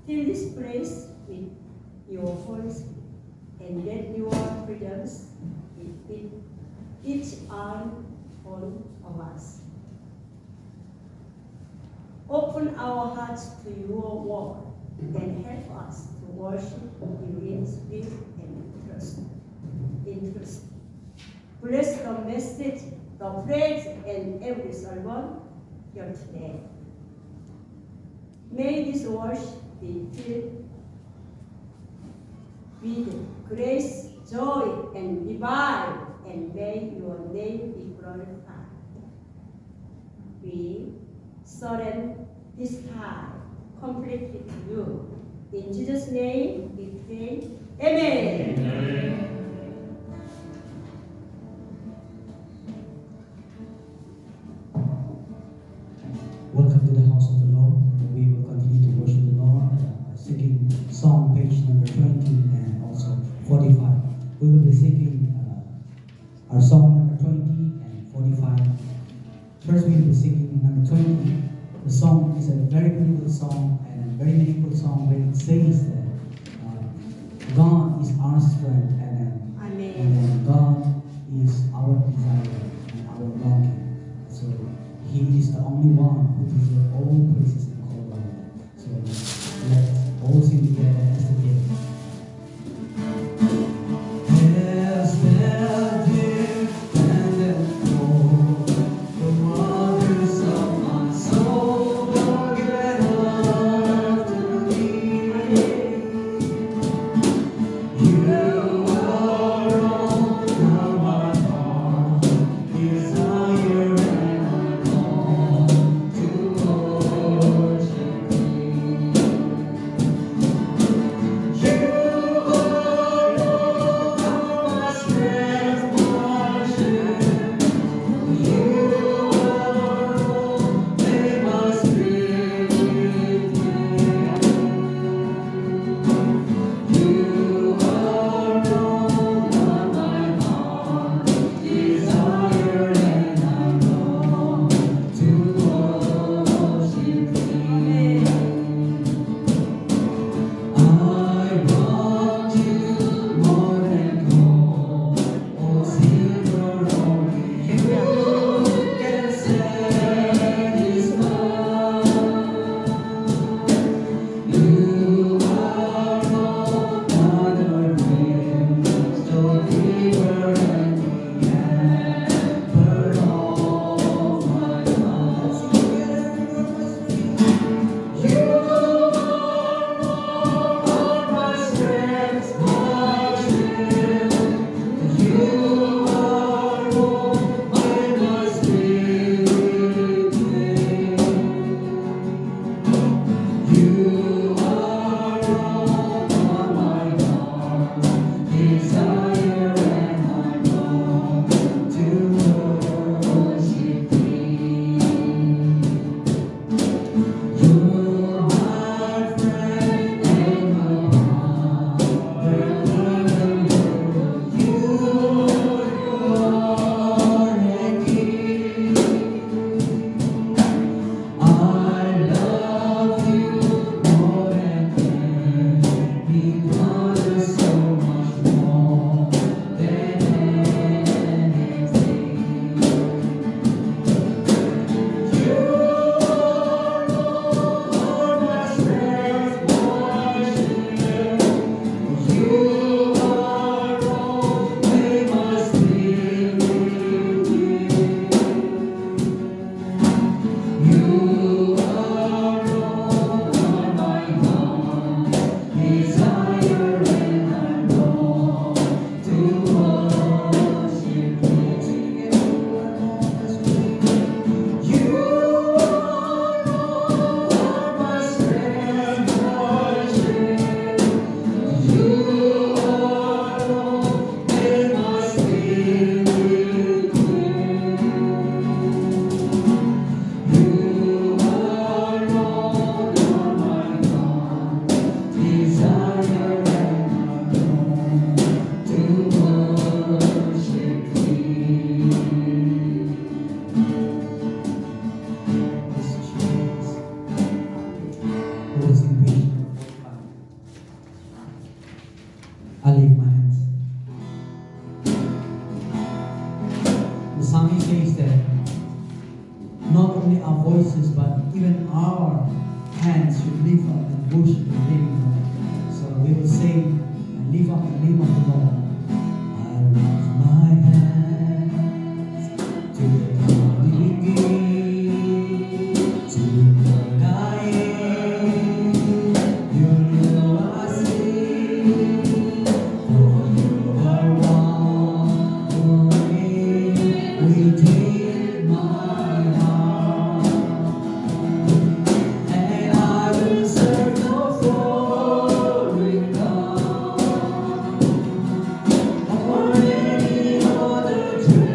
Fill this place with your Holy Spirit, and let your presence be with each and all of us. Open our hearts to your word and help us to worship you in spirit and trust. Bless the message, the praise, and every sermon here today. May this worship be filled with grace, joy, and revival, and may your name be glorified. We surrender this time completely to you. In Jesus' name we pray. Amen. Amen. Welcome to the house of the Lord. We will continue to worship the Lord, singing song page number 20 and also 45. We will be singing our song number 20 and 45. First, we will be singing number 20. The song is a very beautiful song and a very meaningful song where it says that God is our strength and God is our desire and our longing. So He is the only one who deserves all praises and all honor. So let's all sing together as the day. As the deer panted for the waters of my soul, forget after me. You are all that my heart desire and I long to hold. hands should lift up and worship the living God. So we will sing and lift up the name of the Lord. I lift my hands to the coming King, to the dying. You know I sing, for you are wandering within my heart. And I will search for foreign God or any other treasure.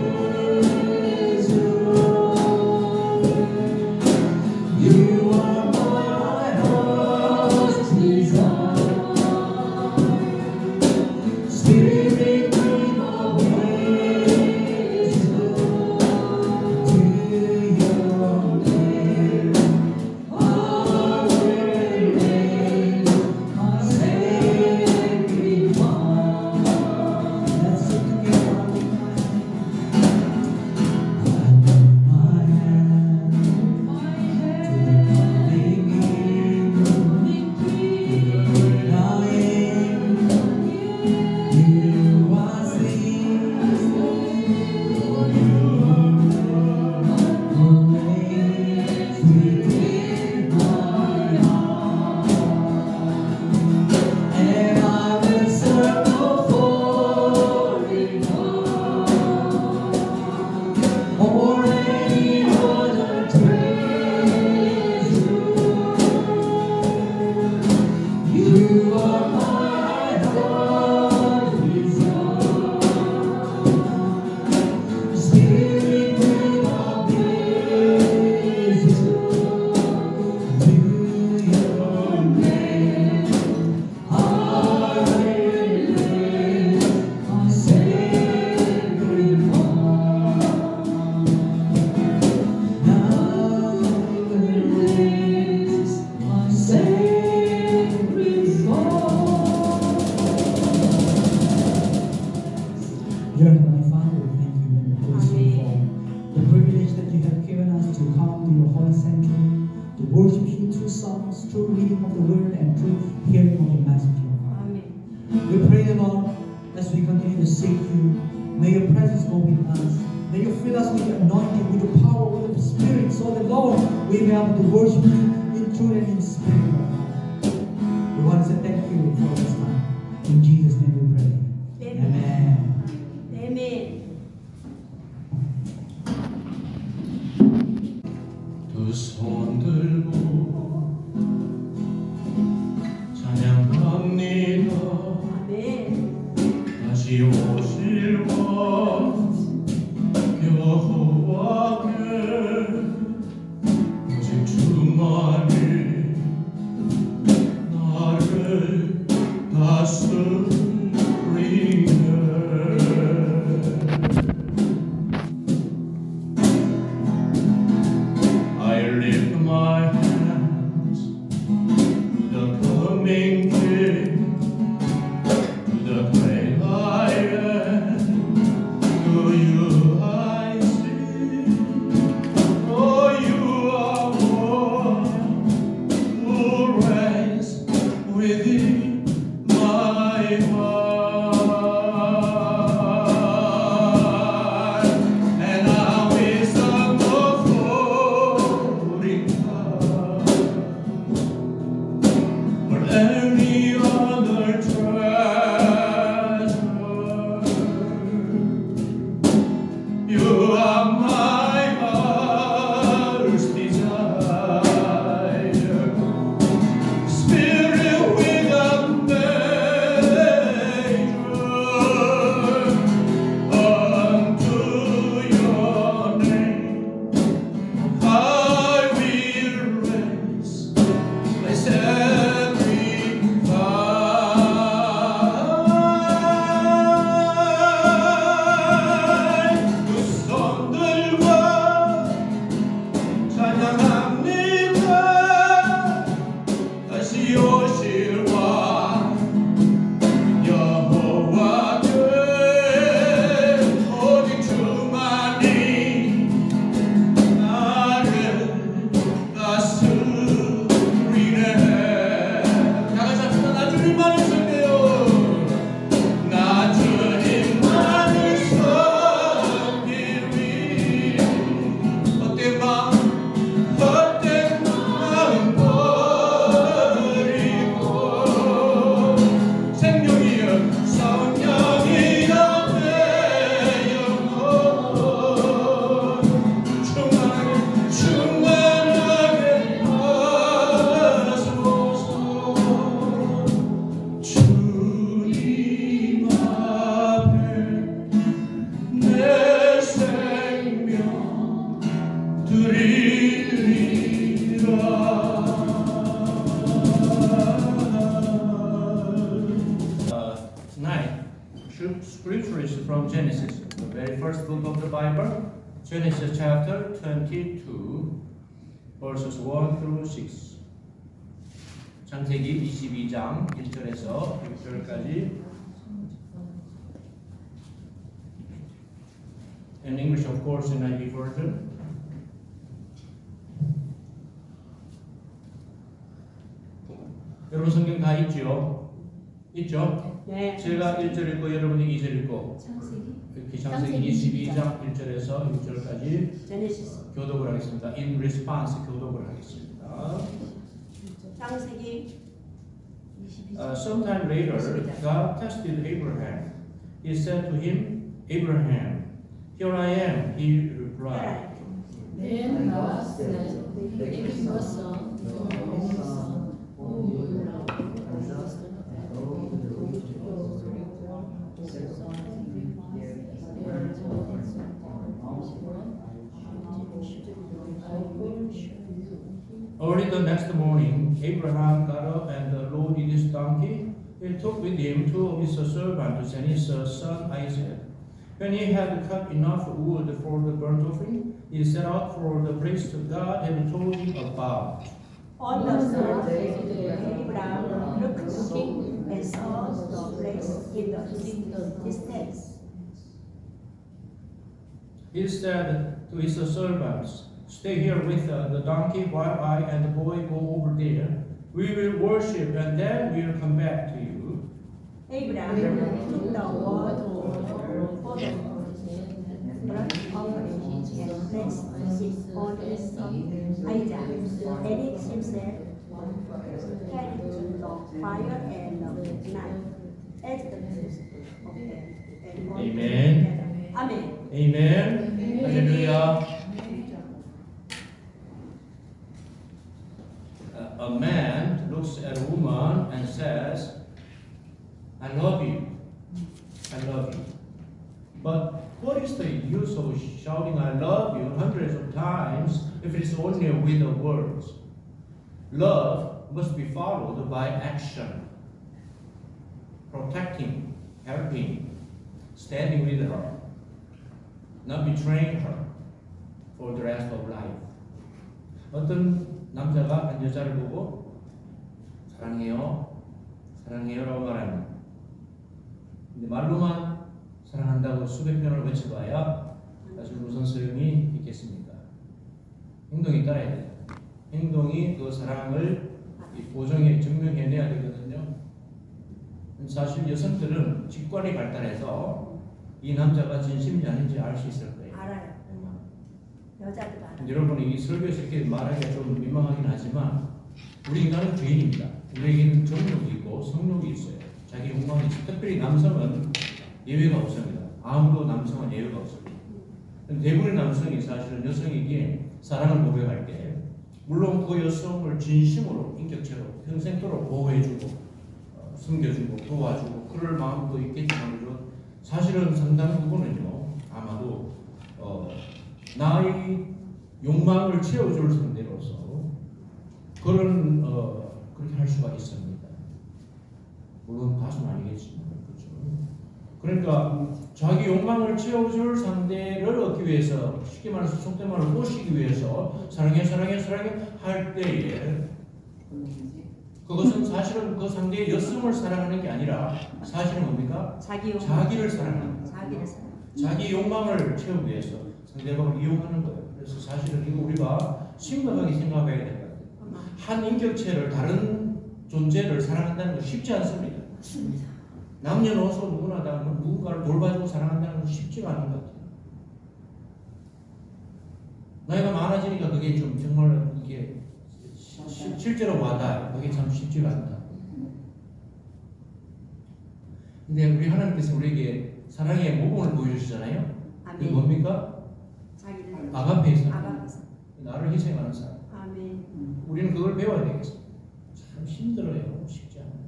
You are my heart's desire. Spirit, bring the wisdom to your name. I will lay my sacred heart. Let's sing together. I lift my hand to the coming King, to the dying. You are seen, for you always within my heart. And I will search for foreign God or any other treasure. You are my heart's desire. Spirit, bring the wisdom to your name. I will lay my sacred heart. Now I will raise my sacred heart. Dear Heavenly Father, we thank you and praise you for the privilege that you have given us to come to your holy sanctuary, to worship you through songs, through reading of the word, and through hearing of the message of God. Amen. We pray, Lord, as we continue to seek you, may your presence go with us. May you fill us with your anointing, with the power, with the Spirit, so that, Lord, we may be able to worship you in truth and in spirit, Lord. We want to say thank you for this time. In Jesus' name we pray. Amen. Amen. 두 손 들고 찬양합니다. 아멘. 다시 오실 것 여호와께 오직 주만이 나를 다스리네. I lift my hands to the coming King, to the great I am. To you I sing, for you are from Genesis, the very first book of the Bible, Genesis chapter 22, verses 1 through 6. 창세기 22장 1절에서 6절까지. In English, of course, in NIV version. 여러분 성경 다 있죠? 있죠? 네. 제가 1절 읽고 여러분이 2절 읽고 창세기? 이렇게 창세기 22장 1절에서 6절까지 제네시스. 교독을 하겠습니다. In response 교독을 하겠습니다. 창세기 Sometime later, God tested Abraham. He said to him, Abraham, here I am, he replied. Then God said, "Give your son, your only son, whom you love, Early the next morning, Abraham got up and loaded his donkey. He took with him two of his servants and his son Isaac. When he had cut enough wood for the burnt offering, he set out for the place God had told him about. On the third day, Abraham looked and saw the place in the distance. He said to his servants, stay here with the donkey while I and the boy go over there. We will worship and then we will come back to you. Abraham took the wood for the burnt offering and placed it on his son Isaac, and it himself carried to the fire and the knife as the place of them. And all Amen. together. Amen. Amen. Hallelujah. A man looks at a woman and says, I love you. I love you. But what is the use of shouting I love you hundreds of times if it's only with the words? Love must be followed by action. Protecting, helping, standing with her, not betraying her for the rest of life. 어떤 남자가 한 여자를 보고 사랑해요, 사랑해요라고 말합니다. 근데 말로만 사랑한다고 수백 번을 외쳐봐야 사실 무슨 소용이 있겠습니까? 행동이 따라야 돼요. 행동이 그 사랑을 보정해 증명해내야 되거든요. 사실 여성들은 직관이 발달해서 이 남자가 진심인지 아닌지 알 수 있을 거예요. 알아요. 여자도 알아요. 여러분이 이 설교에서 이렇게 말하기가 좀 민망하긴 하지만 우리 인간은 죄인입니다. 우리에게는 정욕이 있고 성욕이 있어요. 자기 욕망이 있어요. 특별히 남성은 예외가 없습니다. 아무도 남성은 예외가 없습니다. 대부분의 남성이 사실은 여성에게 사랑을 고백할 때 물론 그 여성을 진심으로 인격체로 평생도록 보호해주고 숨겨주고 도와주고 그럴 마음도 있겠지만 사실은 상당 부분은요 아마도 나의 욕망을 채워줄 상대로서 그런 그렇게 할 수가 있습니다. 물론 가수는 아니겠지만 그렇죠. 그러니까 자기 욕망을 채워줄 상대를 얻기 위해서 쉽게 말해서 속된 말로 꼬시기 위해서 사랑해 사랑해 사랑해 할 때에 그것은 사실은 그 상대의 여성을 사랑하는 게 아니라 사실은 뭡니까? 자기를 사랑하는 거예요. 자기를 사랑. 자기 욕망을 채우기 위해서 상대방을 이용하는 거예요. 그래서 사실은 이거 우리가 심각하게 생각해야 될 것 같아요. 한 인격체를 다른 존재를 사랑한다는 건 쉽지 않습니다. 남녀노소 누구나 다 누군가를 돌봐주고 사랑한다는 건 쉽지가 않은 것 같아요. 나이가 많아지니까 그게 좀 정말 이게 실제로 와닿아요. 그게 참 쉽지가 않다. 근데 우리 하나님께서 우리에게 사랑의 모범을 보여주시잖아요. 그게 뭡니까? 자기를 아가페의 사랑. 아가페에서. 나를 희생하는 사랑. 아멘. 우리는 그걸 배워야 되겠어요. 참 힘들어요. 쉽지 않아요.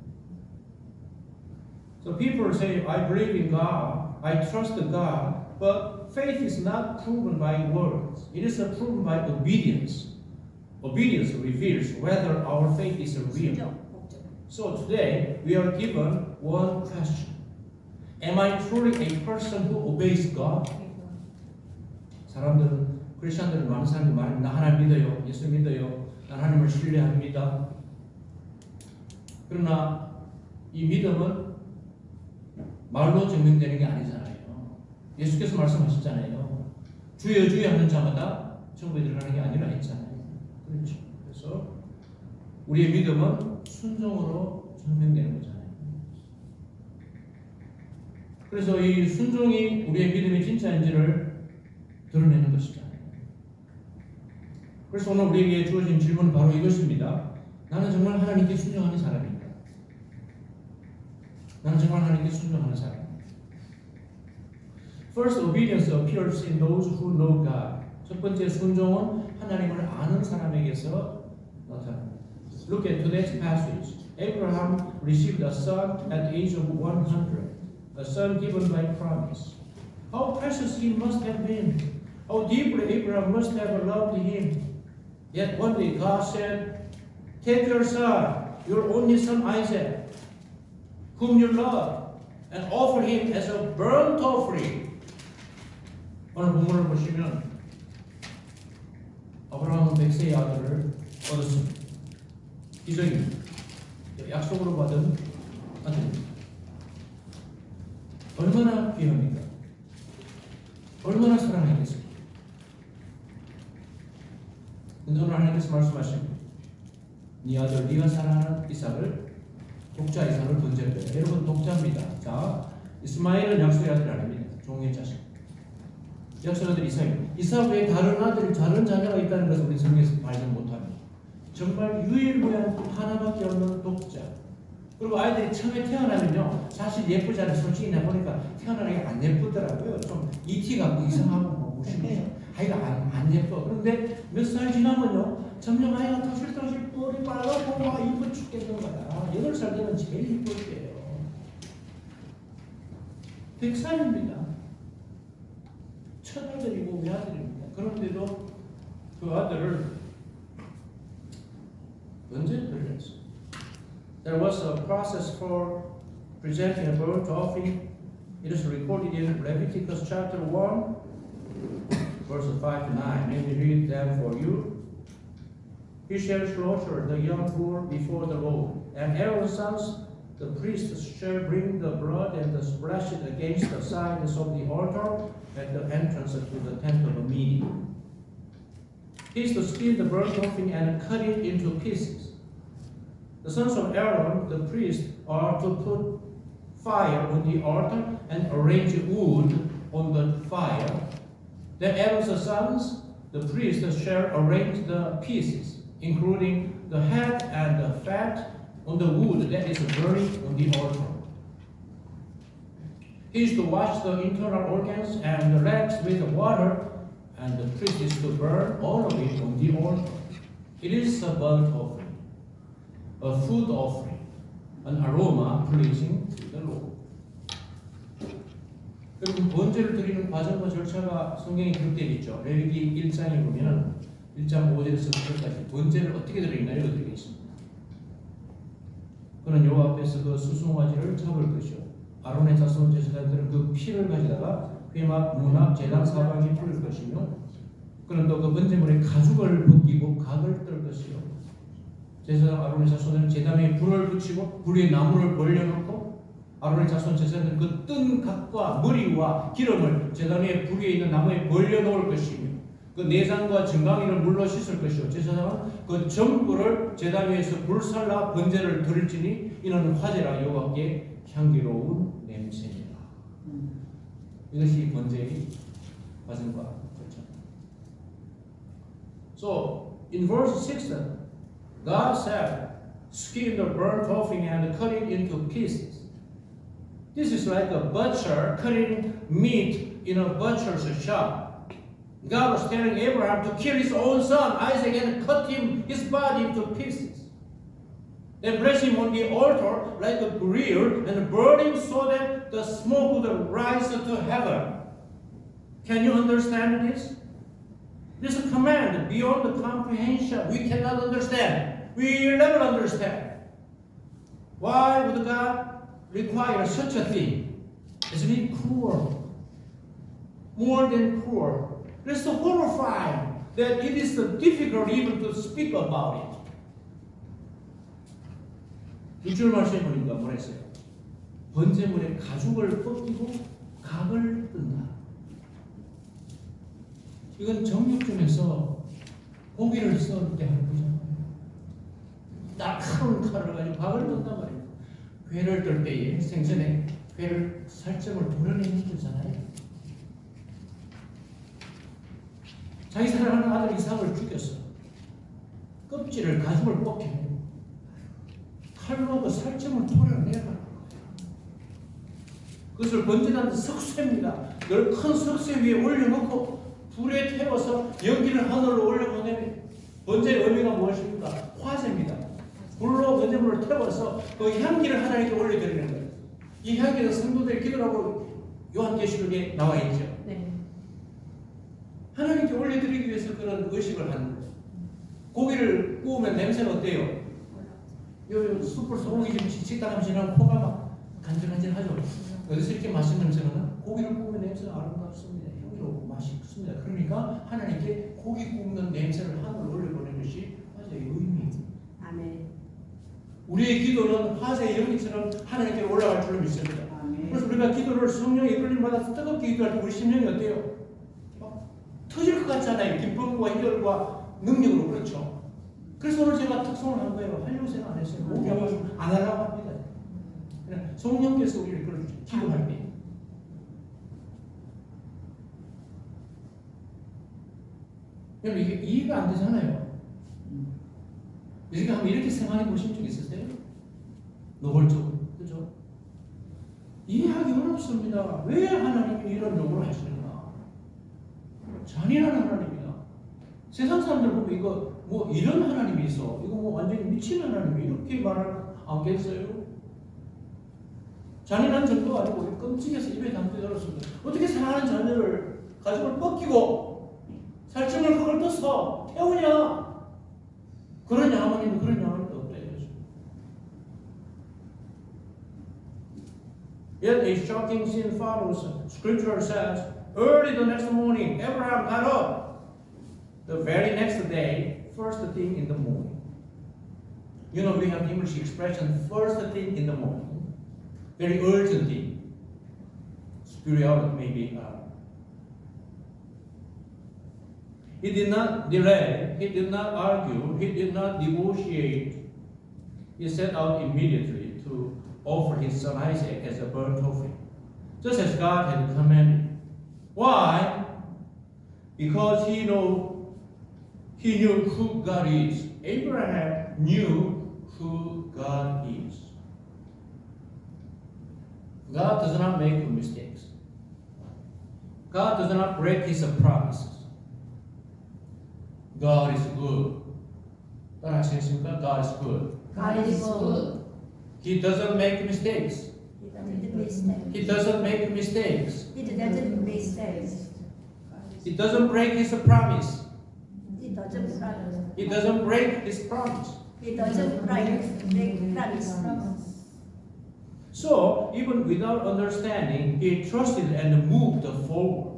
So people say, I believe in God, I trust God, but faith is not proven by words. It is proven by obedience. Obedience reveals whether our faith is real. So today we are given one question. Am I truly a person who obeys God? 사람들은 크리스천들은 많은 사람들이 말합니다. 나 하나님 믿어요. 예수 믿어요. 난 하나님을 신뢰합니다. 그러나 이 믿음은 말로 증명되는 게 아니잖아요. 예수께서 말씀하셨잖아요. 주여 주여 하는 자마다 천국에 들어가는 게 아니라 했잖아요. 그렇죠. 그래서 우리의 믿음은 순종으로 증명되는 거잖아요. 그래서 이 순종이 우리의 믿음이 진짜인지를 드러내는 것이잖아요. 그래서 오늘 우리에게 주어진 질문은 바로 이것입니다. 나는 정말 하나님께 순종하는 사람입니다. 나는 정말 하나님께 순종하는 사람입니다. First, obedience appears in those who know God. 첫 번째 순종은 하나님을 아는 사람에게서 나타납니다. Look at today's passage. Abraham received a son at the age of 100, a son given by promise. How precious he must have been. How deeply Abraham must have loved him. Yet one day God said, take your son, your only son Isaac, whom you love, and offer him as a burnt offering. 오늘 본문을 보시면 아브라함은 백세의 아들을 얻었습니다. 기적입니다. 약속으로 받은 아들입니다. 얼마나 귀합니까? 얼마나 사랑하겠습니까? 근데 오늘 하나님께서 말씀하십니다. 네 아들 네가 사랑하는 이삭을 독자 이삭을 번제로 드려. 여러분 독자입니다. 자, 이스마엘은 약속의 아들이 아닙니다. 종의 자식. 약속의 아들 이삭입니다. 이삭 외에 다른 아들, 다른 자녀가 있다는 것을 우리 성경에서 발견 못합니다. 정말 유일무이한 하나밖에 없는 독자. 그리고 아이들이 처음에 태어나면요, 사실 예쁘지 않아요. 솔직히 내가 보니까 태어나는 게 안 예쁘더라고요. 좀 이티 같고 이상하고 뭐 무시무시. 아이가 안 예뻐. 그런데 몇 살 지나면요, 점점 아이가 터실터실 뿔이 빨갛고 막 이뻐 죽겠는 거야. 8살 되면 제일 이쁠 때예요. 100살입니다. 첫 아들이고 외아들입니다. 그런데도 그 아들을 언제 드렸어요? There was a process for presenting a burnt offering. It is recorded in Leviticus chapter 1, verses 5 to 9. Let me read them for you. He shall slaughter the young bull before the Lord, and Aaron's sons, the priests, shall bring the blood and splash it against the sides of the altar at the entrance to the tent of meeting. He is to skin the burnt offering and cut it into pieces. The sons of Aaron, the priest, are to put fire on the altar and arrange wood on the fire. Then Aaron's sons, the priests, shall arrange the pieces, including the head and the fat, on the wood that is burning on the altar. He is to wash the internal organs and the legs with water, and the priest is to burn all of it on the altar. It is a burnt offering, a food offering, an aroma pleasing to the Lord. 여러분, 번제를 드리는 과정과 절차가 성경에 기록되어 있죠. 레위기 1장에 보면 1장 5절에서 9절까지 번제를 어떻게 드리는가 이렇게 되어 있습니다. 그는 여호와 앞에서 그 수송아지를 잡을 것이요, 아론의 자손 제사장들은 그 피를 가져다가 회막 문앞 제단 사방에 뿌릴 것이며, 그는 또 그 번제물의 가죽을 벗기고 각을 뜰 것이요, 제사장 아론의 자손은 제단 위에 불을 붙이고 불 위에 나무를 벌려놓고, 아론의 자손 제사장은 그 뜬 각과 머리와 기름을 제단 위에 불 위에 있는 나무에 벌려놓을 것이며, 그 내장과 정강이를 물로 씻을 것이요, 제사장은 그 전부를 제단 위에서 불살라 번제를 드릴지니 이는 화제라 여호와께 향기로운 냄새니라. 이것이 번제의 과정과 절차입니다. So in verse 6, God said, "Skin the burnt offering and cut it into pieces." This is like a butcher cutting meat in a butcher's shop. God was telling Abraham to kill his own son Isaac and cut his body into pieces. Then place him on the altar like a grill and burn him so that the smoke would rise to heaven. Can you understand this? This is a command beyond the comprehension. We cannot understand. We will never understand. Why would God require such a thing? It's been cruel. More than cruel. It's so horrifying that it is difficult even to speak about it. 6절 말씀에 보니까 뭐라 했어요? 번제물에 가죽을 벗기고 각을 뜬다. 이건 정육점에서 고기를 썰 때 하는 거잖아요. 날카로운 칼을 가지고 각을 뜬단 말이에요. 회를 뜰 때에 생선에 회를 살점을 도려내는 거잖아요. 자기 사랑하는 아들 이삭을 죽였어. 껍질을 가죽을 벗겨내. 칼로 그 살점을 도려내라. 그것을 번제단 석쇠입니다. 늘 큰 석쇠 위에 올려놓고 불에 태워서 연기를 하늘로 올려보내면 번제의 의미가 무엇입니까? 화제입니다. 불로 번제물을 태워서 그 향기를 하나님께 올려드리는 거예요. 이 향기는 성도들의 기도라고 요한계시록에 나와 있죠. 네. 하나님께 올려드리기 위해서 그런 의식을 하는 거예요. 고기를 구우면 냄새는 어때요? 요 숯불 소고기 좀 식당하면 지나면 코가 막 간질간질하죠. 어디서 이렇게 맛있는 냄새가 나? 고기를 구우면 냄새가 아름답습니다. 향기롭고 맛있습니다. 그러니까 하나님께 고기 굽는 냄새를 하늘로 올려보내는 것이 화제의 의미입니다. 아멘. 우리의 기도는 화제의 연기처럼 하나님께 올라갈 줄로 믿습니다. 아멘. 그래서 우리가 기도를 성령의 이끌림 받아서 뜨겁게 기도할 때 우리 심령이 어때요? 터질 것 같잖아요. 기쁨과 희열과 능력으로. 그렇죠. 그래서 오늘 제가 특성을 한 거예요. 하려고 생각 안 했어요. 목이 아파서 안 하려고 합니다. 그냥 성령께서 우리를 그렇게 기도할 때. 여러분 이게 이해가 안 되잖아요. 이렇게 한번 이렇게 생각해 보신 적 있으세요? 노골적으로. 그죠? 이해하기 어렵습니다. 왜 하나님이 이런 요구를 하시는가? 잔인한 하나님이다. 세상 사람들 보면 이거 뭐 이런 하나님이 있어. 이거 뭐 완전히 미친 하나님이 이렇게 말을 않겠어요? 잔인한 정도가 아니고 끔찍해서 입에 담기 어렵습니다. 어떻게 사랑하는 자녀를 가죽을 벗기고 살점을 그걸 떠서 태우냐? 그런 양아버님, 그런 양아버님도 없대요. Yet a shocking scene follows. Scripture says, early the next morning, Abraham got up. The very next day, first thing in the morning. You know, we have English expression, first thing in the morning. Very urgent thing. Spirituality maybe. He did not delay, he did not argue, he did not negotiate. He set out immediately to offer his son Isaac as a burnt offering, just as God had commanded. Why? Because he knew who God is. Abraham knew who God is. God does not make mistakes. God does not break his promises. God is good. 따라하시겠습니까? God is good. God is good. He doesn't make mistakes. He doesn't make mistakes. He doesn't make mistakes. He doesn't make mistakes. He doesn't break his promise. He doesn't promise. He doesn't break his promise. He doesn't break promise. So, even without understanding, he trusted and moved forward.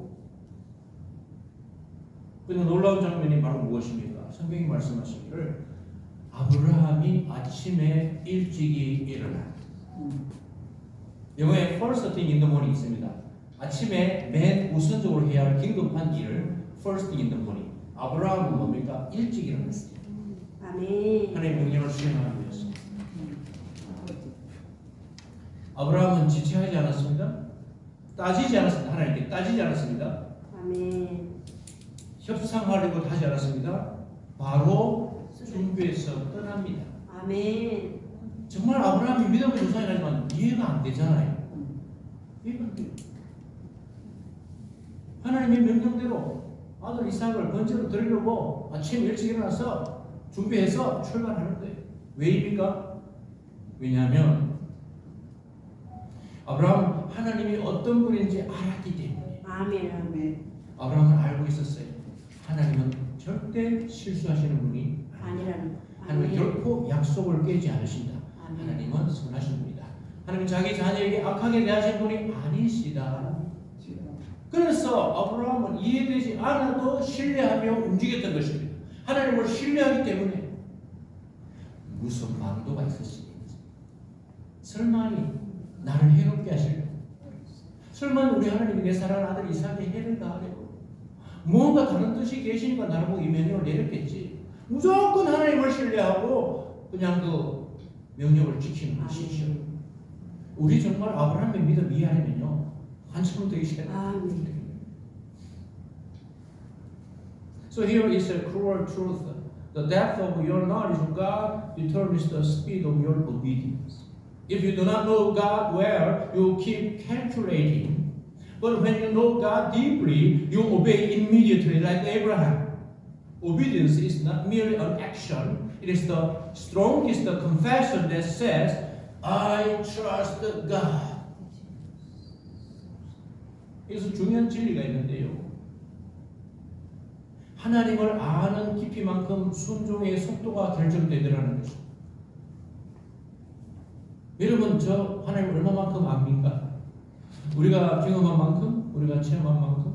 근데 놀라운 장면이 바로 무엇입니까? 성경이 말씀하시기를 아브라함이 아침에 일찍이 일어나. 영어에 first thing in the morning 있습니다. 아침에 맨 우선적으로 해야 할 긴급한 일을 first thing in the morning. 아브라함은 뭡니까? 일찍 일어났어요. 아멘. 하나님의 명령을 수행하기 위해서. 아브라함은 지체하지 않았습니다. 따지지 않았습니다. 하나님께 따지지 않았습니다. 아멘. 협상하려고 하지 않았습니다. 바로 준비해서 떠납니다. 아멘. 정말 아브라함이 믿음의 조상이라지만 이해가 안 되잖아요. 이해가 안 돼요. 하나님의 명령대로 아들 이삭을 번제로 드리려고 아침 일찍 일어나서 준비해서 출발하는 거예요. 왜입니까? 왜냐하면 아브라함은 하나님이 어떤 분인지 알았기 때문에. 아멘. 아멘. 아브라함은 알고 있었어요. 하나님은 절대 실수하시는 분이 아니라는 거. 하나님은 결코 약속을 깨지 않으신다. 하나님은 선하신 분이다. 하나님 자기 자녀에게 악하게 대하신 분이 아니시다. 그래서 아브라함은 이해되지 않아도 신뢰하며 움직였던 것입니다. 하나님을 신뢰하기 때문에 무슨 방도가 있으시겠지. 설마니 나를 해롭게 하실까? 설마 우리 하나님이 내 사랑하는 아들 이삭에 해를 가하려고 뭔가 다른 뜻이 계시니까 나를 보고 이 명령을 내렸겠지. 무조건 하나님을 신뢰하고 그냥 그 명령을 지키는 것이죠. 우리 정말 아브라함의 믿음 이해하면요 한참 더 있어야 돼요. So here is a cruel truth. The depth of your knowledge of God determines the speed of your obedience. If you do not know God well, you keep calculating. But when you know God deeply, you obey immediately like Abraham. Obedience is not merely an action. It is the strongest confession that says, I trust God. 여기서 중요한 진리가 있는데요. 하나님을 아는 깊이만큼 순종의 속도가 결정되더라는 것입니다. 여러분, 저 하나님을 얼마만큼 압니까? 우리가 경험한 만큼, 우리가 체험한 만큼.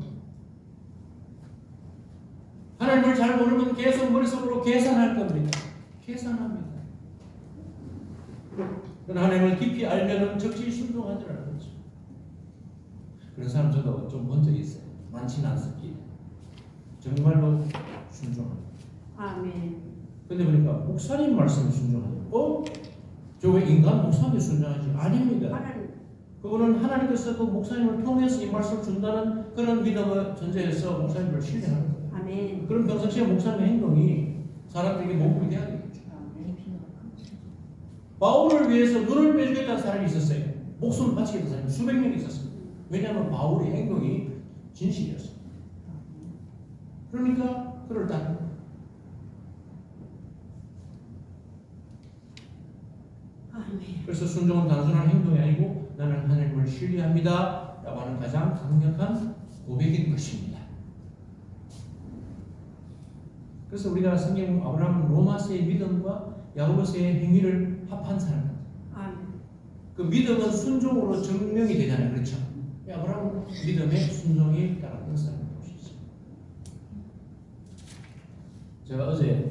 하나님을 잘 모르면 계속 머릿속으로 계산할 겁니다. 계산합니다. 그러나 하나님을 깊이 알면 적지 순종하더라는 거죠. 그런 사람 저도 좀 본 적이 있어요. 많지는 않습니다. 정말로 순종합니다. 아멘. 근데 보니까 목사님 말씀에 순종하죠. 저 왜 인간 목사님이 순종하지? 아닙니다. 하나님. 그분은 하나님께서 그 목사님을 통해서 이 말씀을 준다는 그런 믿음을 전제해서 목사님을 신뢰하는 거예요. 아멘. 그럼 평상시에 목사님의 행동이 사람들에게 모범이 돼야 되겠죠. 바울을 위해서 눈을 빼주겠다는 사람이 있었어요. 목숨을 바치겠다는 사람이 수백 명이 있었습니다. 왜냐하면 바울의 행동이 진실이었어요. 그러니까 그를 따르는 거예요. 그래서 순종은 단순한 행동이 아니고 나는 하나님을 신뢰합니다 라고 하는 가장 강력한 고백인 것입니다. 그래서 우리가 성경 아브라함은 로마서의 믿음과 야고보서의 행위를 합한 사람입니다. 그 믿음은 순종으로 증명이 되잖아요. 그렇죠? 아브라함은 믿음의 순종이 따랐던 사람인 것이죠. 제가 어제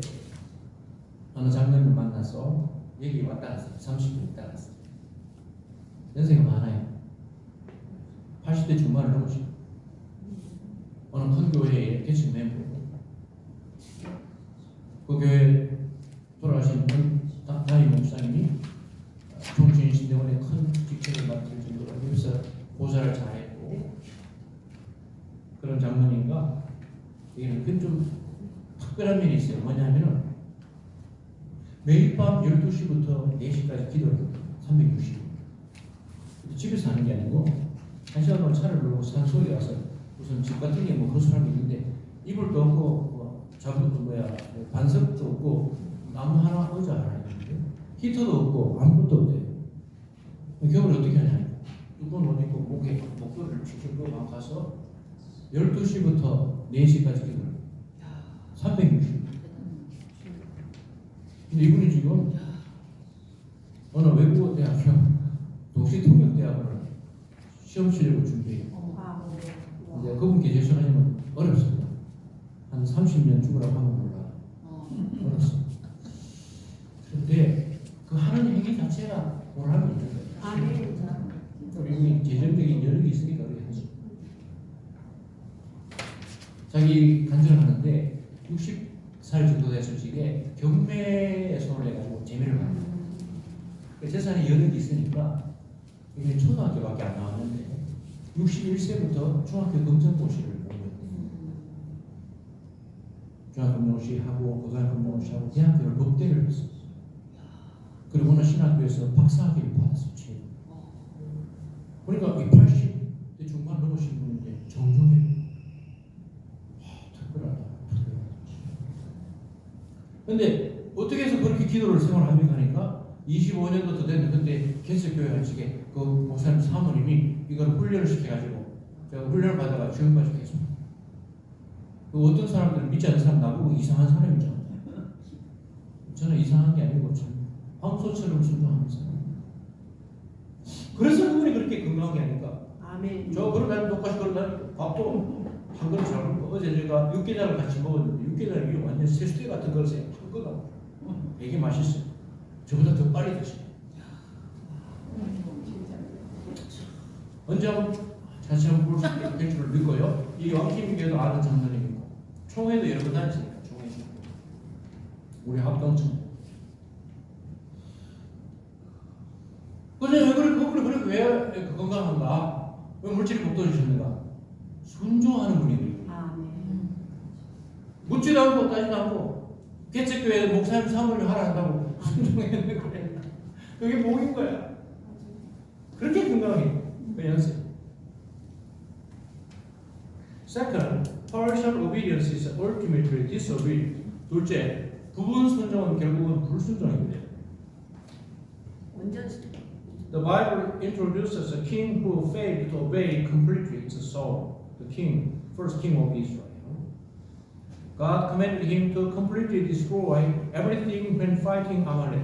어느 장면을 만나서 여기 왔다 갔어요. 30분 있다 갔어요. 연세가 많아요. 80대 중반을 넘으시고 어느 큰 교회의 개척 멤버고 그 교회 돌아가신 담임 목사님이 종신신대원의 큰 직책을 맡을 정도로 여기서 보좌를 잘했고 그런 장모님과 여기는 좀 특별한 면이 있어요. 뭐냐면은 매일 밤 12시부터 4시까지 기도를 해요. 360일. 집에서 하는 게 아니고 1시간 동안 차를 몰고 산속에 와서 무슨 집 같은 게 뭐 거수한 게 있는데 이불도 없고 뭐 반석도 없고 나무 하나 의자 하나 있는데 히터도 없고 아무것도 없대요. 겨울에 어떻게 하냐? 두꺼운 옷 입고 목도리를 칙칙 끄고 가서 12시부터 4시까지 기도를 해요. 360일. 근데 이분이 지금 어느 외국어 대학교 동시통역대학원을 시험 치려고 준비해요. 이제 그분 계셔서는 어렵습니다. 한 30년 죽으라고 하면 몰라. 어렵습니다. 그런데 그 하는 행위 자체가 보람이 있는 거예요. 이분이 재정적인 여력이 있으니까 그렇게 하죠. 자기 간증을 하는데 60살 정도 됐을 적에 경매에 손을 내가지고 재미를 받는 거예요. 재산이 여력이 있으니까 이게 초등학교밖에 안 나왔는데 61세부터 중학교 검정고시를 공부했대요. 중학교 검정고시 하고 고등학교 검정고시 하고 대학교를 법대를 했어요. 그리고 어느 신학교에서 박사학위를 받았어요. 그러니까 80대 중반 넘으신 분인데 정정해. 특별하다. 근데 어떻게 해서 그렇게 기도를 생활합니까 하니까 25년도 더 됐는데 그때 개척교회 한식에 그 목사님 사모님이 이걸 훈련을 시켜가지고 제가 훈련을 받아가 지금까지 계속 그 어떤 사람들은 믿지 않는 사람 나보고 이상한 사람이죠. 저는 이상한 게 아니고 참 황소처럼 순종하는 사람. 건강한 게 아닐까? 아멘. 저 그런 날은 똑같이 그런 날 밥도 한 그릇 잘 먹고 어제 제가 육개장을 같이 먹었는데 육개장이 완전 세수대 같은 그릇에 한 그릇 되게 맛있어요. 저보다 더 빨리 드시네. 언제 한번 자체 한번 볼 수 있게 될 줄을 믿고요. 이 왕팀에게도 아는 장로님이고 총회도 여러 번 다녔으니까 총회 우리 합동청. 근데 왜 왜 건강한가? 왜 물질을 못 도와주셨는가? 순종하는 분이거든요. 아멘. 묻지도 않고 따지도 않고 개척교회 목사님 사모를 하라 한다고 순종했는데 그래. 그게 목인 거야. 그렇게 건강해. 그 연습. Second, partial obedience is ultimately disobedience. 둘째, 부분 순종은 결국은 불순종입니다. 완전 The Bible introduces a king who failed to obey completely to Saul, the king, first king of Israel. God commanded him to completely destroy everything when fighting Amalek.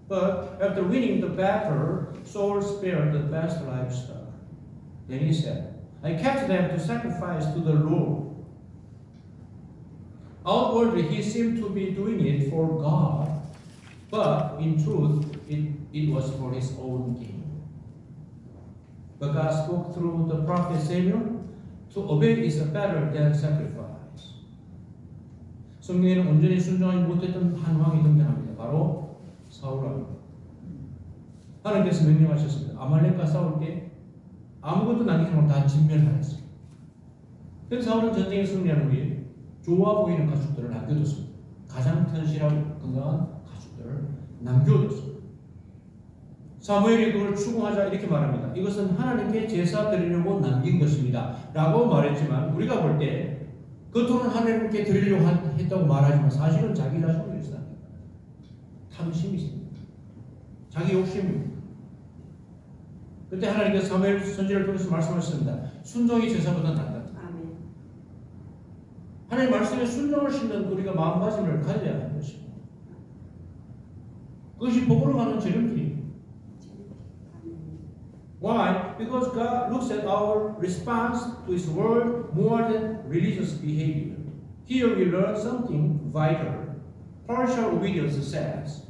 But after winning the battle, Saul spared the best livestock. Then he said, I kept them to sacrifice to the Lord. Outwardly, he seemed to be doing it for God, but in truth, it was for his own gain. But God spoke through the prophet Samuel, to obey is better than sacrifice. 성경에는 온전히 순종하지 못했던 한 왕이 등장합니다. 바로 사울왕입니다. 하나님께서 명령하셨습니다. 아말렉과 싸울 때 아무것도 남기지 말고 다 진멸하였습니다. 그래서 사울은 전쟁에 승리하는 후에 좋아 보이는 가축들을 남겨뒀습니다. 가장 튼실하고 건강한 가축들을 남겨뒀습니다. 사무엘이 그걸 추궁하자 이렇게 말합니다. 이것은 하나님께 제사 드리려고 남긴 것입니다. 라고 말했지만 우리가 볼 때 겉으로는 하나님께 드리려고 했다고 말하지만 사실은 자기 자신을 위해서 탐심이 있습니다. 자기 욕심입니다. 그때 하나님께서 사무엘 선지자를 통해서 말씀하셨습니다. 순종이 제사보다 낫다. 아멘. 하나님 말씀에 순종을 싣는 우리가 마음가짐을 가져야 하는 것입니다. 그것이 복으로 가는 지름길입니다. Why? Because God looks at our response to His word more than religious behavior. Here we learn something vital. Partial obedience says,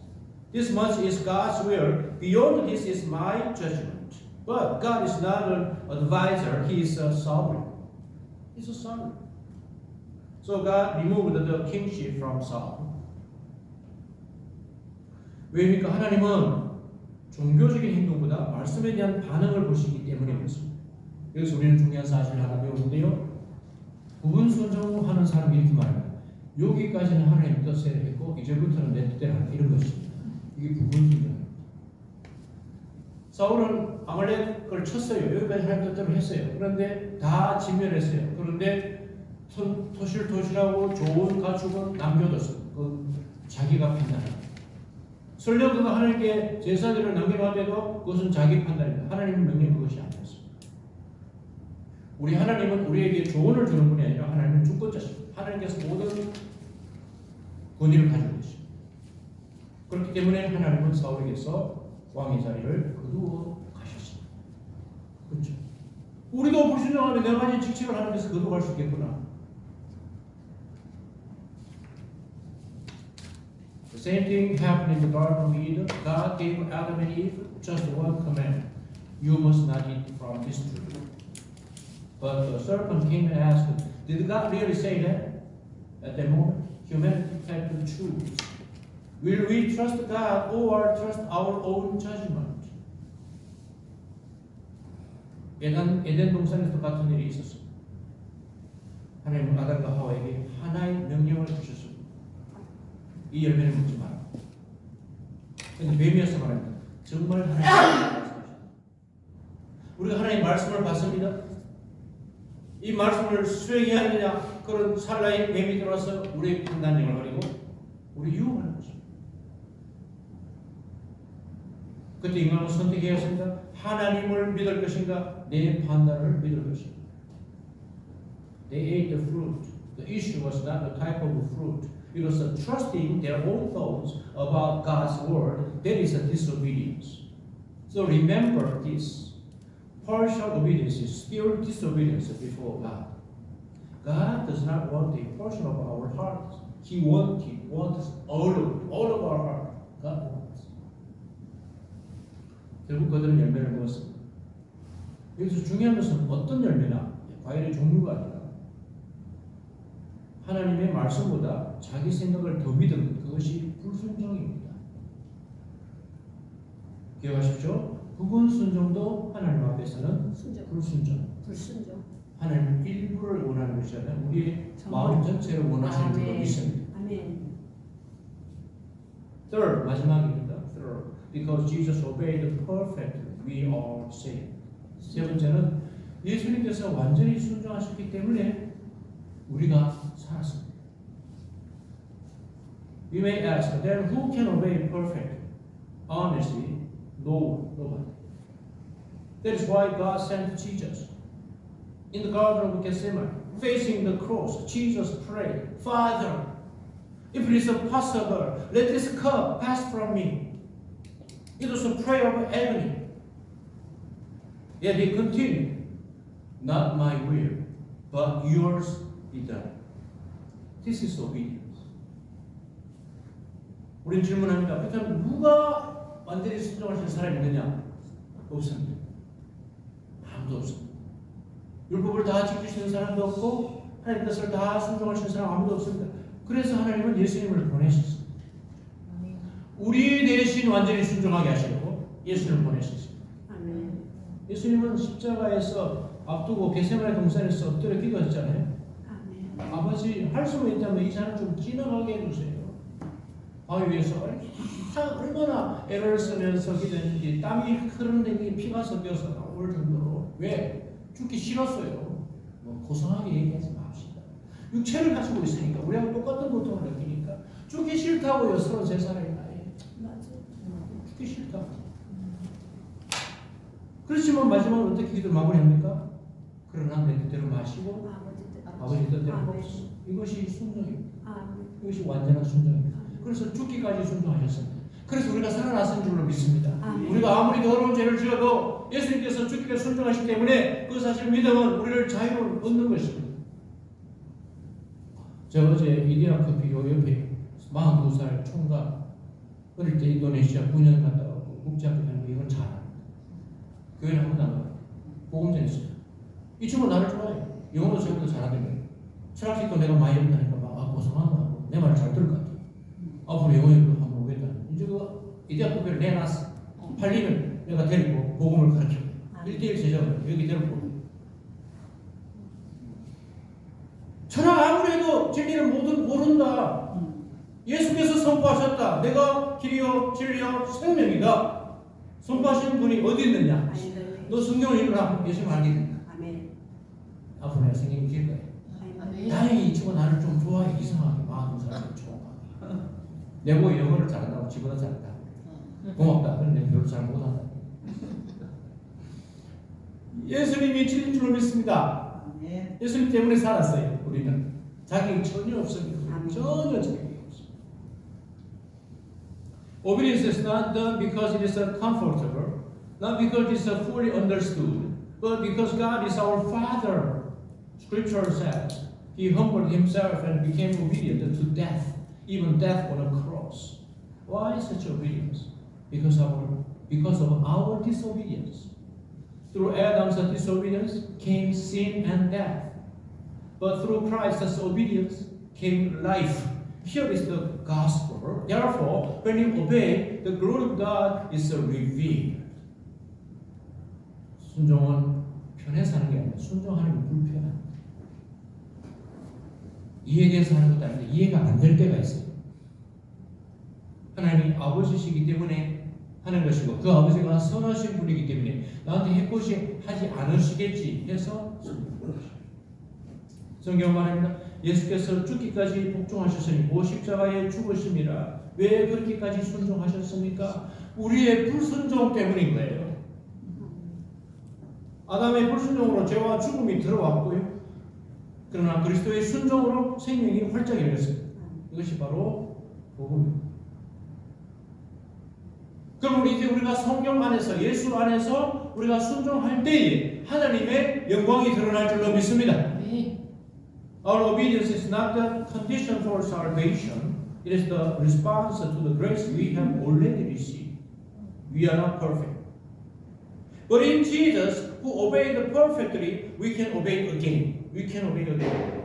this much is God's will, beyond this is my judgment. But God is not an advisor, He is a sovereign. He's a sovereign. So God removed the kingship from Saul. 왜입니까? 하나님은 종교적인 행동보다 말씀에 대한 반응을 보시기 때문에 그렇습니다. 여기서 우리는 중요한 사실을 하나 배우는데요. 부분 순종하는 사람이 이렇게 말합니다. 여기까지는 하나님 뜻대로 했고 이제부터는 내 뜻대로 한다. 이런 것입니다. 이게 부분 순종입니다. 사울은 아말렉을 쳤어요. 여기까지 하나님 뜻대로 했어요. 그런데 다 진멸했어요. 그런데 토실토실하고 좋은 가축은 남겨뒀어요. 그 자기가 판단합니다. 설령 그가 하나님께 제사들을 남겨놓았대도 그것은 자기 판단입니다. 하나님의 명령 그것이 아니었습니다. 우리 하나님은 우리에게 조언을 주는 분이 아니라 하나님은 주권자십니다. 하나님께서 모든 권위를 가지고 계십니다. 그렇기 때문에 하나님은 사울에게서 왕의 자리를 거두어 가셨습니다. 그렇죠? 우리도 불순종하면 내가 가진 직책을 하나님께서 거두어 갈 수 있겠구나. The same thing happened in the Garden of Eden. God gave Adam and Eve just one command. You must not eat from this tree. But the serpent came and asked, did God really say that? At that moment, humanity had to choose. Will we trust God or trust our own judgment? 에덴 동산에서 같은 일이 있었습니다. 하나님은 아담과 하와에게 하나의 명령을 주셨습니다. 이 열매를 먹지 마라. 근데 뱀이어서 말합니다. 정말 하나님의 말씀하십니다. 우리가 하나님의 말씀을 받습니다. 이 말씀을 수행해야 하느냐 그런 찰나에 뱀이 들어와서 우리의 판단력을 버리고 우리 유혹하는 것입니다. 그때 인간은 선택해야 했습니다. 하나님을 믿을 것인가 내 판단을 믿을 것인가. They ate the fruit. The issue was not the type of fruit. It was trusting their own thoughts about God's word. That is a disobedience. So remember this. partial obedience is still disobedience before God. God does not want a portion of our hearts. He wants all of our heart. God wants. 결국 그들은 열매를 먹었습니다. 여기서 중요한 것은 어떤 열매나 과일의 종류가 아니라 하나님의 말씀보다 자기 생각을 더 믿은 그것이 불순종입니다. 기억하십시오. 부분 순종도 하나님 앞에서는 불순종. 하나님 일부를 원하는 것이 아니라 우리의 마음 전체를 원하시는 줄로 믿습니다. 아멘. Third, 마지막입니다. Third, because Jesus obeyed perfectly, we are saved. 세 번째는 예수님께서 완전히 순종하셨기 때문에 우리가 살았습니다. You may ask, then who can obey perfectly? Honestly, nobody. That is why God sent Jesus. In the Garden of Gethsemane, facing the cross, Jesus prayed, Father, if it is possible, let this cup pass from me. It was a prayer of agony. Yet he continued, not my will, but yours be done. This is obedience. 우린 질문합니다. 그렇다면 누가 완전히 순종하시는 사람이 있느냐? 없습니다. 아무도 없습니다. 율법을 다 지키시는 사람도 없고 하나님 뜻을 다 순종하시는 사람 아무도 없습니다. 그래서 하나님은 예수님을 보내셨습니다. 우리 대신 완전히 순종하게 하시려고 예수님을 보내셨습니다. 예수님은 십자가에서 앞두고 겟세마네 동산에서 엎드려 기도했잖아요. 아버지 할 수만 있다면 이 잔을 좀 지나가게 해주세요. 바위 위에서 얼마나 애를 쓰면서 기도했는지 땀이 흐르는데 피가 섞여서 나올 정도로 왜? 죽기 싫었어요. 뭐 고상하게 얘기하지 맙시다. 육체를 가지고 있으니까 우리하고 똑같은 고통을 느끼니까 죽기 싫다고요. 33살의 나이에. 죽기 싫다. 그렇지만 마지막으로 어떻게 기도를 마무리합니까? 그러나 내 뜻대로 마시고 아버지 뜻대로 먹습니다. 이것이 순종입니다. 이것이 완전한 순종입니다. 그래서 죽기까지 순종하셨습니다. 그래서 우리가 살아났은 줄로 믿습니다. 우리가 아무리 더러운 죄를 지어도 예수님께서 죽기까지 순종하시기 때문에 그 사실 믿음은 우리를 자유를 얻는 것입니다. 제가 어제 이디야 커피 요 옆에 42살 총각 어릴 때 인도네시아 9년 갔다 오고 국제학교 다니고 이건 잘합니다. 교회를 한 번도 안 가요. 복음전했어요. 이 친구는 나를 좋아해요. 영어도 저보다 잘하던데 철학식도 내가 많이 했다니까 막 고생한다. 내 말을 잘 들을 것 같아요. 앞으로 영어에도 한번 오겠다. 이제 그 이디야 커피를 내놨어. 팔리면 내가 데리고 복음을 가르쳐. 1대1 제자를 여기 데리고. 철학 아무래도 진리를 모른다. 예수께서 선포하셨다. 내가 길이요 진리요 생명이다. 선포하신 분이 어디 있느냐? 너 성경을 읽으라. 예수님 알게 된다. 앞으로 내가 성경을 읽을 거예요. 다행히 이 친구가 나를 좀 좋아해. 이상하게 42살을 좋아하게. 내보고 영어를 잘한다고 지보다 잘한다. 고맙다. 그런데 별로 잘 못한다. 예수님이 진리인 줄로 믿습니다. 예수님 때문에 살았어요. 우리는 자격이 전혀 없습니다. 전혀 자격이 없습니다. Obedience is not done because it is comfortable, not because it is fully understood, but because God is our Father. Scripture says He humbled Himself and became obedient to death, even death on a cross. Why such obedience? Because of our disobedience. Through Adam's disobedience came sin and death. But through Christ's obedience came life. Here is the gospel. Therefore, when you obey, the glory of God is revealed. 순종은 편해서 하는 게 아니라 순종하는 게 불편합니다. 이해돼서 하는 것도 아닌데 이해가 안 될 때가 있어요. 하나님이 아버지시기 때문에 하는 것이고 그 아버지가 선하신 분이기 때문에 나한테 해코지 하지 않으시겠지 해서 성경 말합니다. 예수께서 죽기까지 복종하셨으니 오 십자가에 죽으심이라. 왜 그렇게까지 순종하셨습니까? 우리의 불순종 때문인 거예요. 아담의 불순종으로 죄와 죽음이 들어왔고요. 그러나 그리스도의 순종으로 생명이 활짝 열렸어요. 이것이 바로 복음입니다. 그럼 이제 우리가 성령 안에서 예수 안에서 우리가 순종할 때에 하나님의 영광이 드러날 줄로 믿습니다. 아멘. Our obedience is not the condition for salvation. It is the response to the grace we have already received. We are not perfect. But in Jesus, who obeyed perfectly, we can obey again. We can obey again.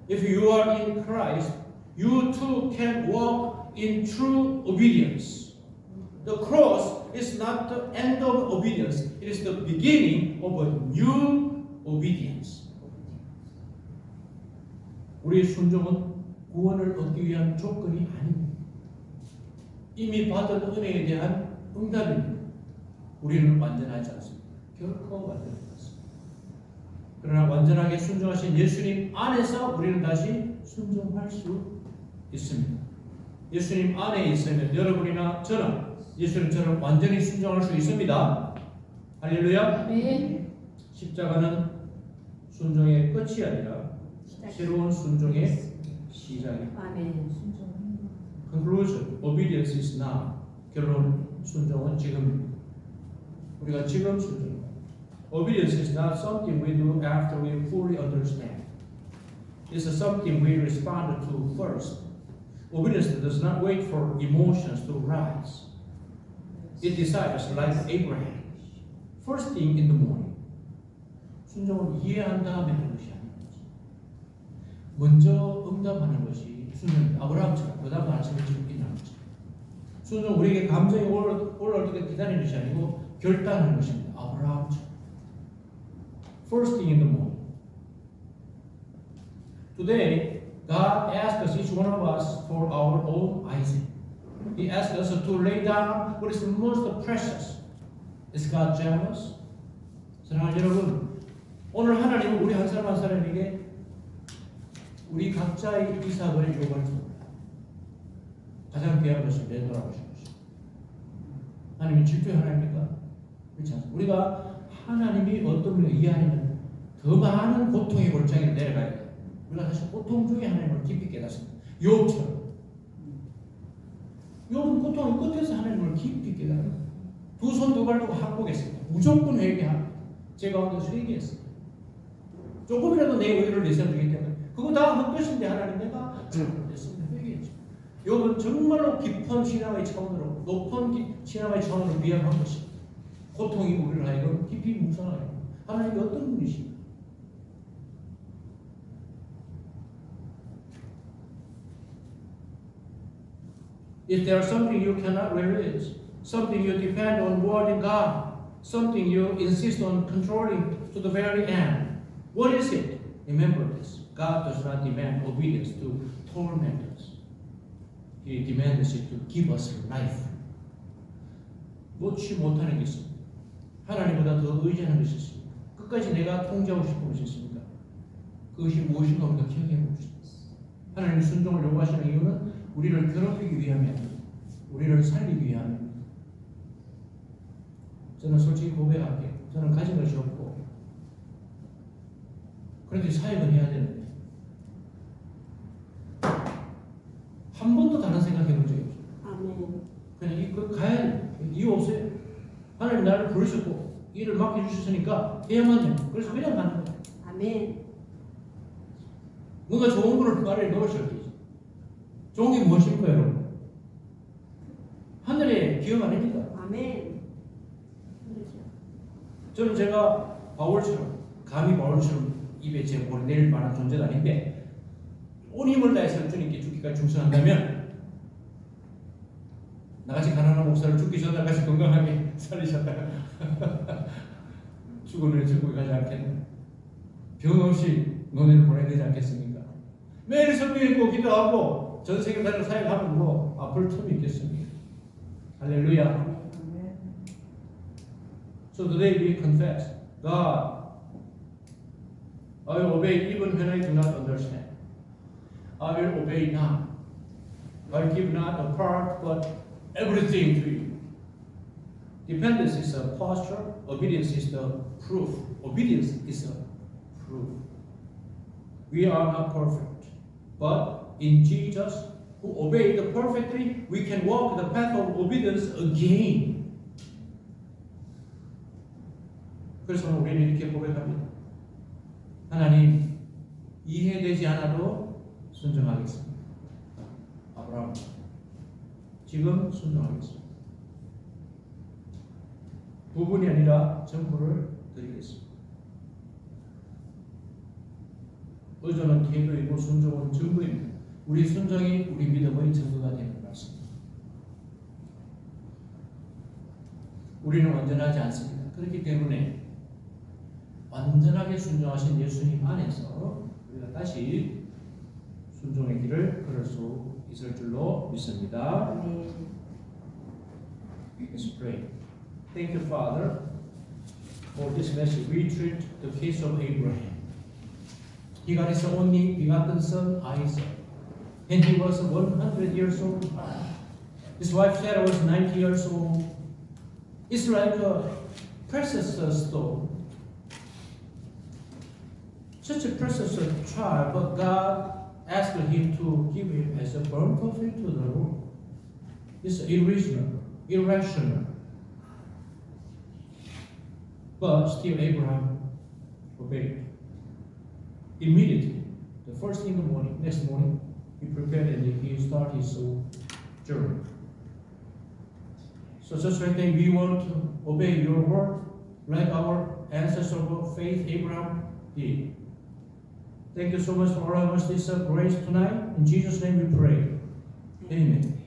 If you are in Christ, you too can walk in true obedience. The cross is not the end of obedience. It is the beginning of a new obedience. 우리의 순종은 구원을 얻기 위한 조건이 아닙니다. 이미 받은 은혜에 대한 응답입니다. 우리는 완전하지 않습니다. 결코 완전하지 않습니다. 그러나 완전하게 순종하신 예수님 안에서 우리는 다시 순종할 수 있습니다. 예수님 안에 있으면 여러분이나 저는 예수님처럼 완전히 순종할 수 있습니다. 할렐루야. 아멘. 십자가는 순종의 끝이 아니라 새로운 순종의 시작입니다. 아멘. Conclusion. Obedience is now. 결론. 순종은 지금입니다. 우리가 지금 순종입니다. Obedience is not something we do after we fully understand. It's something we respond to first. Obedience does not wait for emotions to rise. It decides like Abraham. First thing in the morning. 순종은 이해한 다음에 하는 것이 아닙니다. 먼저 응답하는 것이 순종입니다. 아브라함처럼 그 다음 아침에 일어나는 거죠. 순종 우리에게 감정이 올라올 때 기다리는 것이 아니고 결단하는 것입니다. 아브라함처럼. First thing in the morning. Today, God asks each one of us for our own Isaac. He asks us to lay down what is most precious. Is God jealous? 사랑하는 여러분, 오늘 하나님은 우리 한 사람 한 사람에게 우리 각자의 이삭을 요구합니다. 가장 귀한 것을 내놓으라고 하신 것입니다. 하나님은 질투의 하나님입니까? 그렇지 않습니다. 우리가 하나님이 어떤 분을 이해하면 더 많은 고통의 골짜기를 내려가야 돼요. 우리가 사실 고통 중에 하나님을 깊이 깨닫습니다. 욥처럼. 욥은 고통의 끝에서 하나님을 깊이 깨닫습니다. 두 손 두 발 두고 항복했습니다. 무조건 회개합니다. 제 가운데서 회개했습니다. 조금이라도 내 의를 내세워주기 때문에 그거 다 헛것인데 하나님 내가 잘못했습니다. 회개했죠. 욥은 정말로 깊은 신앙의 차원으로 높은 신앙의 차원으로 미약한 것입니다. 고통이 우리를 하여금 깊이 묵상하게 합니다. 하나님이 어떤 분이십니까? If there is something you cannot release, something you depend on more than God, something you insist on controlling to the very end, what is it? Remember this. God does not demand obedience to torment us. He demands it to give us life. 놓지 못하는 게 있습니다. 하나님보다 더 의지하는 것이 있습니다. 끝까지 내가 통제하고 싶은 것이 있습니다. 그것이 무엇인가 우리가 기억해 봅시다. 하나님 순종을 요구하시는 이유는 우리를 괴롭히기 위함이 아닙니다. 우리를 살리기 위함입니다. 저는 솔직히 고백할게요. 저는 가진 것이 없고 그런데 사역을 해야 되는데 한 번도 다른 생각해 본 적이 없어요. 아멘. 그냥 가야 돼. 이유 없어요. 하나님 나를 부르셨고 일을 맡겨주셨으니까 해야만 돼요. 그래서 그냥 가는 거예요. 아멘. 뭔가 좋은 거를 말에 넣으셔야 되죠. 좋은 게 무엇입니까, 여러분? 하늘의 기업 아닙니까? 아멘. 저는 제가 바울처럼, 감히 바울처럼 입에 제 머리 내릴 만한 존재가 아닌데, 온 힘을 다해서 주님께 죽기까지 충성한다면, 나같이 가난한 목사를 죽기 전날까지 건강하게 살리셨다가, 죽음을 천국에 가지 않겠나? 병 없이 너네를 보내야 되지 않겠습니까? 매일 성경 읽고 기도하고, 전 세계 다니고 사역하면 뭐, 아플 틈이 있겠습니까? 할렐루야. So today we confess, God, I will obey even when I do not understand. I will obey now. I give not a part but everything to you. Dependence is a posture. Obedience is the proof. Obedience is a proof. We are not perfect, but in Jesus who obeyed perfectly, we can walk the path of obedience again. 그래서 우리는 이렇게 고백합니다. 하나님, 이해되지 않아도 순종하겠습니다. 아브라함, 지금 순종하겠습니다. 부분이 아니라 전부를 드리겠습니다. 의존은 태도이고 순종은 전부입니다. 우리 순종이 우리 믿음의 전부가 되는 것입니다. 우리는 완전하지 않습니다. 그렇기 때문에 완전하게 순종하신 예수님 안에서 우리가 다시 순종의 길을 걸을 수 있을 줄로 믿습니다. Let's pray. Thank you, Father, for this message. We treat the case of Abraham. He got his only begotten son, Isaac, and he was 100 years old. His wife Sarah was 90 years old. It's like a precious stone. Such a precious child, but God asked him to give him as a burnt offering to the Lord. It's irrational. But still Abraham obeyed. Immediately, the first thing in the morning, next morning, he prepared and he started his journey. So just like that, we want to obey your word, like our ancestor of faith, Abraham did. Thank you so much for allowing us this grace tonight. In Jesus' name we pray. Amen.